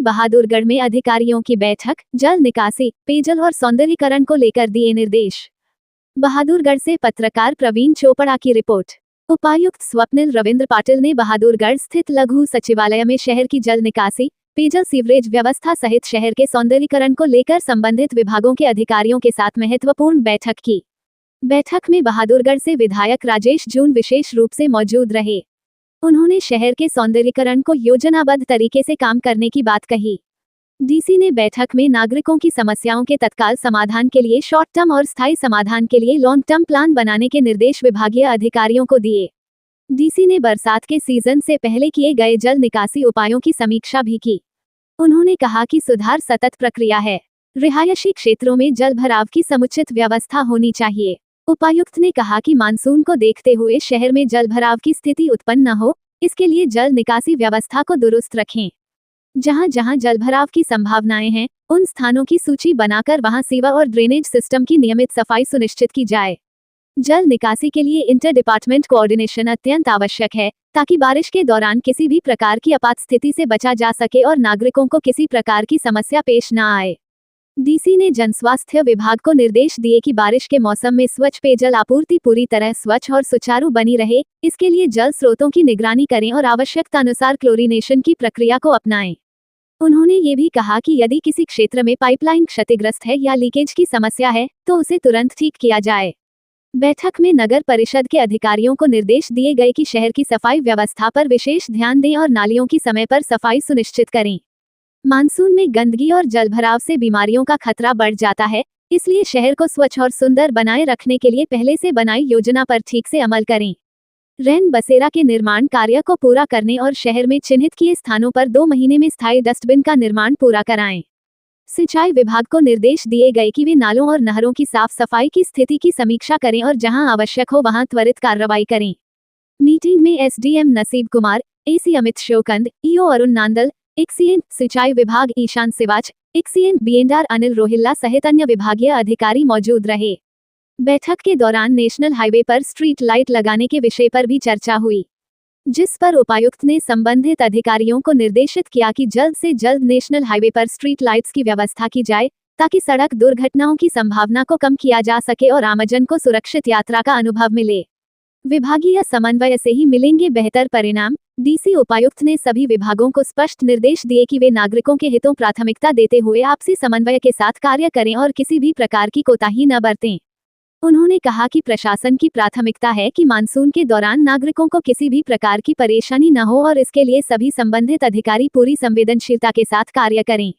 बहादुरगढ़ में अधिकारियों की बैठक, जल निकासी, पेयजल और सौंदर्यीकरण को लेकर दिए निर्देश। बहादुरगढ़ से पत्रकार प्रवीण चोपड़ा की रिपोर्ट। उपायुक्त स्वप्निल रविंद्र पाटिल ने बहादुरगढ़ स्थित लघु सचिवालय में शहर की जल निकासी, पेयजल सीवरेज व्यवस्था सहित शहर के सौंदर्यीकरण को लेकर संबंधित विभागों के अधिकारियों के साथ महत्वपूर्ण बैठक की। बैठक में बहादुरगढ़ से विधायक राजेश जून विशेष रूप से मौजूद रहे। उन्होंने शहर के सौंदर्यीकरण को योजनाबद्ध तरीके से काम करने की बात कही। डीसी ने बैठक में नागरिकों की समस्याओं के तत्काल समाधान के लिए शॉर्ट टर्म और स्थायी समाधान के लिए लॉन्ग टर्म प्लान बनाने के निर्देश विभागीय अधिकारियों को दिए। डीसी ने बरसात के सीजन से पहले किए गए जल निकासी उपायों की समीक्षा भी की। उन्होंने कहा कि सुधार सतत प्रक्रिया है। रिहायशी क्षेत्रों में जल भराव की समुचित व्यवस्था होनी चाहिए। उपायुक्त ने कहा कि मानसून को देखते हुए शहर में जल भराव की स्थिति उत्पन्न न हो, इसके लिए जल निकासी व्यवस्था को दुरुस्त रखें। जहां जहां जल भराव की संभावनाएं हैं, उन स्थानों की सूची बनाकर वहां सीवर और ड्रेनेज सिस्टम की नियमित सफाई सुनिश्चित की जाए। जल निकासी के लिए इंटर डिपार्टमेंट कोऑर्डिनेशन अत्यंत आवश्यक है, ताकि बारिश के दौरान किसी भी प्रकार की आपात स्थिति से बचा जा सके और नागरिकों को किसी प्रकार की समस्या पेश न आए। डीसी ने जनस्वास्थ्य विभाग को निर्देश दिए कि बारिश के मौसम में स्वच्छ पेयजल आपूर्ति पूरी तरह स्वच्छ और सुचारू बनी रहे, इसके लिए जल स्रोतों की निगरानी करें और आवश्यकतानुसार क्लोरीनेशन की प्रक्रिया को अपनाएं। उन्होंने ये भी कहा कि यदि किसी क्षेत्र में पाइपलाइन क्षतिग्रस्त है या लीकेज की समस्या है, तो उसे तुरंत ठीक किया जाए। बैठक में नगर परिषद के अधिकारियों को निर्देश दिए गए कि शहर की सफाई व्यवस्था पर विशेष ध्यान दें और नालियों की समय पर सफाई सुनिश्चित करें। मानसून में गंदगी और जलभराव से बीमारियों का खतरा बढ़ जाता है, इसलिए शहर को स्वच्छ और सुंदर बनाए रखने के लिए पहले से बनाई योजना पर ठीक से अमल करें। रैन बसेरा के निर्माण कार्य को पूरा करने और शहर में चिन्हित किए स्थानों पर 2 महीने में स्थायी डस्टबिन का निर्माण पूरा कराएं। सिंचाई विभाग को निर्देश दिए गए कि वे नालों और नहरों की साफ सफाई की स्थिति की समीक्षा करें और जहां आवश्यक हो वहां त्वरित कार्रवाई करें। मीटिंग में SDM Naseeb Kumar, AC Amit Shokand, EO Arun Nandal, XEN सिंचाई विभाग ईशान सिवाच, एक्सीएन बीएनआर अनिल रोहिल्ला सहित अन्य विभागीय अधिकारी मौजूद रहे। बैठक के दौरान नेशनल हाईवे पर स्ट्रीट लाइट लगाने के विषय पर भी चर्चा हुई, जिस पर उपायुक्त ने संबंधित अधिकारियों को निर्देशित किया कि जल्द से जल्द नेशनल हाईवे पर स्ट्रीट लाइट्स की व्यवस्था की जाए, ताकि सड़क दुर्घटनाओं की संभावना को कम किया जा सके और आमजन को सुरक्षित यात्रा का अनुभव मिले। विभागीय समन्वय से ही मिलेंगे बेहतर परिणाम। डीसी उपायुक्त ने सभी विभागों को स्पष्ट निर्देश दिए कि वे नागरिकों के हितों प्राथमिकता देते हुए आपसी समन्वय के साथ कार्य करें और किसी भी प्रकार की कोताही न बरतें। उन्होंने कहा कि प्रशासन की प्राथमिकता है कि मानसून के दौरान नागरिकों को किसी भी प्रकार की परेशानी न हो और इसके लिए सभी संबंधित अधिकारी पूरी संवेदनशीलता के साथ कार्य करें।